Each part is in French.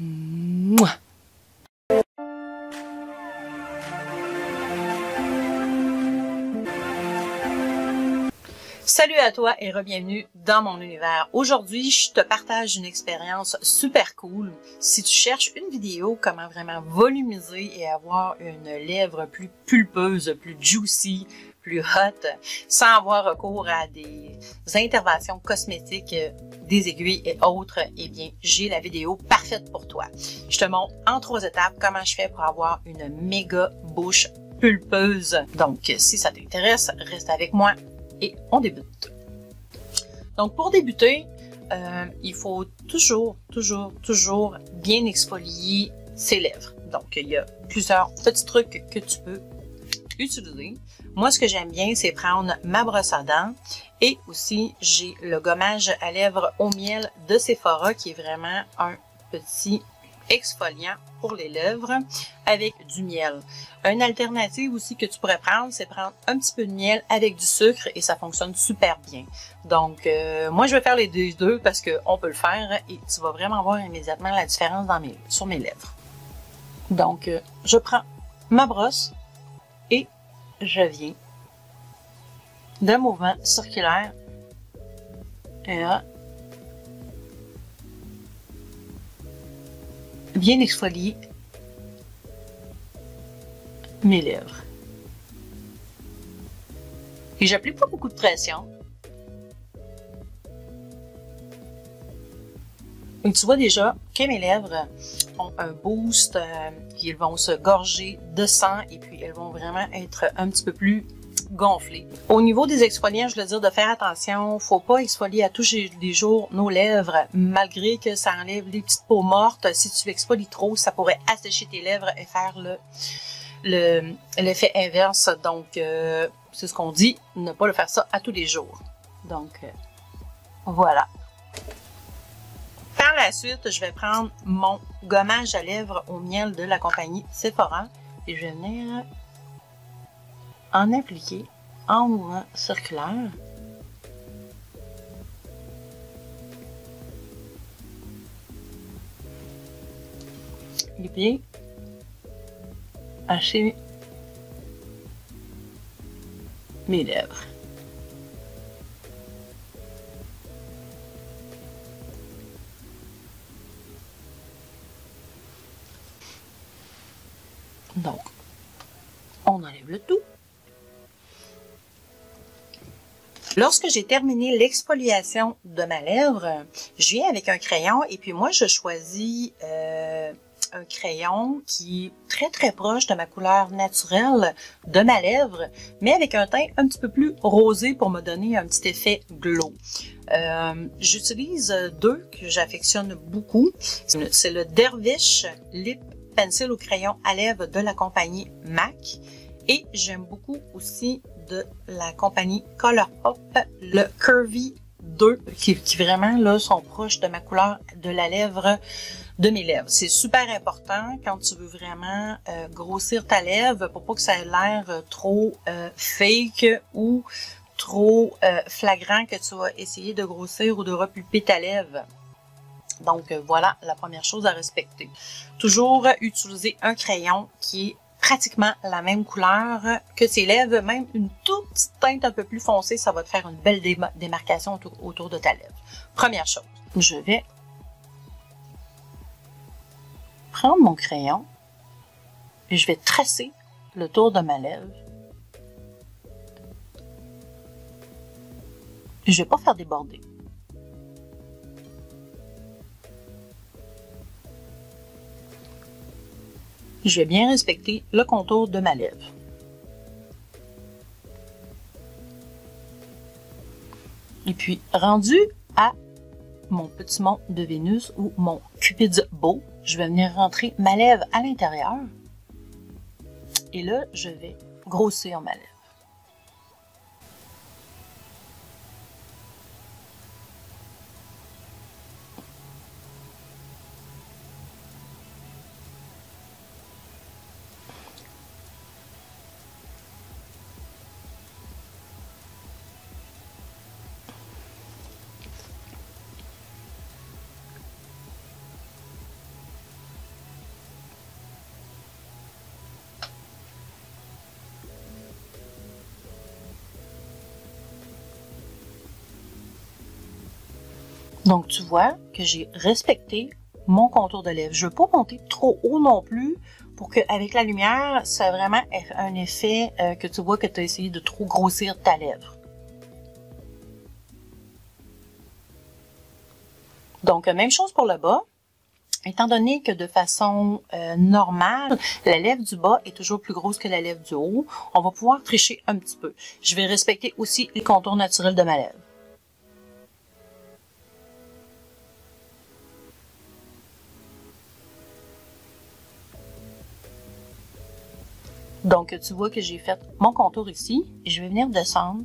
Mouah! Salut à toi et re-bienvenue dans mon univers. Aujourd'hui, je te partage une expérience super cool. Si tu cherches une vidéo comment vraiment volumiser et avoir une lèvre plus pulpeuse, plus juicy, plus hot, sans avoir recours à des interventions cosmétiques, des aiguilles et autres, eh bien, j'ai la vidéo parfaite pour toi. Je te montre en 3 étapes comment je fais pour avoir une méga bouche pulpeuse. Donc, si ça t'intéresse, reste avec moi. Et on débute. Donc pour débuter, il faut toujours bien exfolier ses lèvres. Donc il y a plusieurs petits trucs que tu peux utiliser. Moi, ce que j'aime bien, c'est prendre ma brosse à dents et aussi j'ai le gommage à lèvres au miel de Sephora qui est vraiment un petit exfoliant pour les lèvres avec du miel. Une alternative aussi que tu pourrais prendre, c'est prendre un petit peu de miel avec du sucre et ça fonctionne super bien. Donc, moi, je vais faire les deux parce qu'on peut le faire et tu vas vraiment voir immédiatement la différence sur mes lèvres. Donc, je prends ma brosse et je viens d'un mouvement circulaire et là, bien exfolier mes lèvres. Et j'applique pas beaucoup de pression. Et tu vois déjà que mes lèvres ont un boost, ils vont se gorger de sang et puis elles vont vraiment être un petit peu plus gonflées. Au niveau des exfoliants, je veux dire de faire attention, faut pas exfolier à tous les jours nos lèvres, malgré que ça enlève les petites peaux mortes. Si tu exfolies trop, ça pourrait assécher tes lèvres et faire l'effet inverse. Donc, c'est ce qu'on dit, ne pas le faire ça à tous les jours. Donc, voilà. Par la suite, je vais prendre mon gommage à lèvres au miel de la compagnie Sephora et je vais venir en appliquer en mouvement circulaire. Et puis, hacher mes lèvres. Donc, on enlève le tout. Lorsque j'ai terminé l'exfoliation de ma lèvre, je viens avec un crayon et puis moi, je choisis un crayon qui est très proche de ma couleur naturelle de ma lèvre, mais avec un teint un petit peu plus rosé pour me donner un petit effet glow. J'utilise deux que j'affectionne beaucoup. C'est le Dervish Lip Pencil au crayon à lèvres de la compagnie MAC. Et j'aime beaucoup aussi de la compagnie Colourpop, le Curvy 2, qui vraiment là sont proches de ma couleur de la lèvre de mes lèvres. C'est super important quand tu veux vraiment grossir ta lèvre pour pas que ça ait l'air trop fake ou trop flagrant que tu vas essayer de grossir ou de repulper ta lèvre. Donc voilà la première chose à respecter. Toujours utiliser un crayon qui est pratiquement la même couleur que tes lèvres, même une toute petite teinte un peu plus foncée, ça va te faire une belle démarcation autour de ta lèvre. Première chose, je vais prendre mon crayon et je vais tracer le tour de ma lèvre. Je vais pas faire déborder. Je vais bien respecter le contour de ma lèvre. Et puis, rendu à mon petit mont de Vénus ou mon Cupid's bow, je vais venir rentrer ma lèvre à l'intérieur. Et là, je vais grossir ma lèvre. Donc, tu vois que j'ai respecté mon contour de lèvres. Je ne veux pas monter trop haut non plus pour qu'avec la lumière, ça ait vraiment un effet que tu vois que tu as essayé de trop grossir ta lèvre. Donc, même chose pour le bas. Étant donné que de façon normale, la lèvre du bas est toujours plus grosse que la lèvre du haut, on va pouvoir tricher un petit peu. Je vais respecter aussi les contours naturels de ma lèvre. Donc, tu vois que j'ai fait mon contour ici et je vais venir descendre.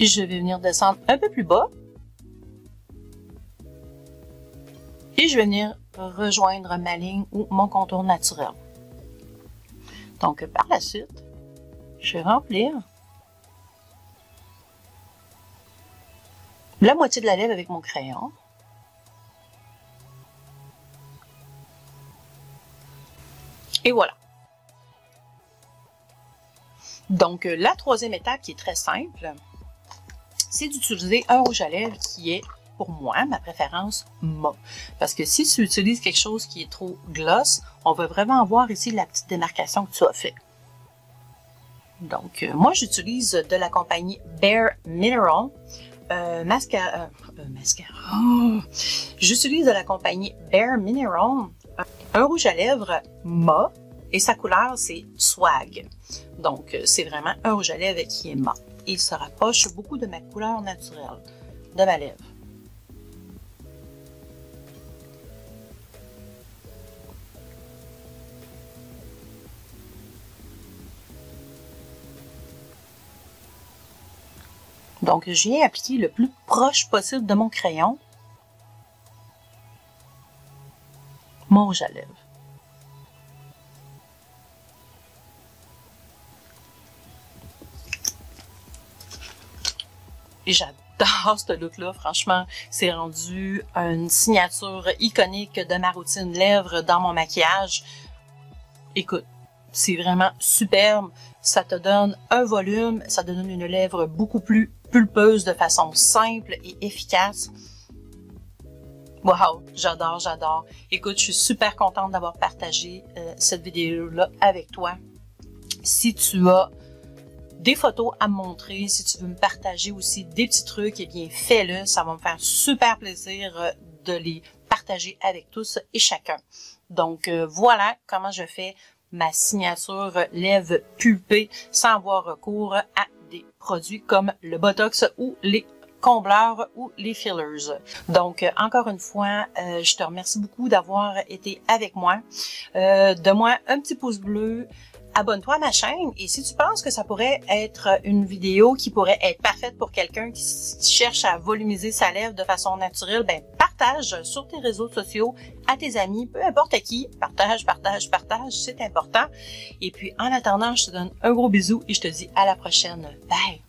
Et je vais venir descendre un peu plus bas. Et je vais venir rejoindre ma ligne ou mon contour naturel. Donc, par la suite, je vais remplir la moitié de la lèvre avec mon crayon. Et voilà. Donc, la troisième étape qui est très simple, c'est d'utiliser un rouge à lèvres qui est, pour moi, ma préférence, mat. Parce que si tu utilises quelque chose qui est trop gloss, on va vraiment voir ici la petite démarcation que tu as fait. Donc, moi, j'utilise de la compagnie Bare Mineral. Mascara. J'utilise de la compagnie Bare Mineral un rouge à lèvres mat et sa couleur, c'est Swag. Donc, c'est vraiment un rouge à lèvres qui est mat. Il se rapproche beaucoup de ma couleur naturelle de ma lèvre. Donc, j'ai appliqué le plus proche possible de mon crayon mon rouge à lèvres. Et j'adore ce look-là, franchement, c'est rendu une signature iconique de ma routine lèvres dans mon maquillage. Écoute, c'est vraiment superbe, ça te donne un volume, ça te donne une lèvre beaucoup plus pulpeuse de façon simple et efficace. Wow, j'adore, j'adore. Écoute, je suis super contente d'avoir partagé cette vidéo-là avec toi. Si tu as des photos à me montrer, si tu veux me partager aussi des petits trucs, eh bien fais-le, ça va me faire super plaisir de les partager avec tous et chacun. Donc voilà comment je fais ma signature lèvres pulpées sans avoir recours à des produits comme le Botox ou les combleurs ou les fillers. Donc, encore une fois, je te remercie beaucoup d'avoir été avec moi. Donne-moi un petit pouce bleu, abonne-toi à ma chaîne et si tu penses que ça pourrait être une vidéo qui pourrait être parfaite pour quelqu'un qui cherche à volumiser sa lèvre de façon naturelle, ben partage sur tes réseaux sociaux à tes amis, peu importe à qui, partage, c'est important. Et puis en attendant, je te donne un gros bisou et je te dis à la prochaine. Bye!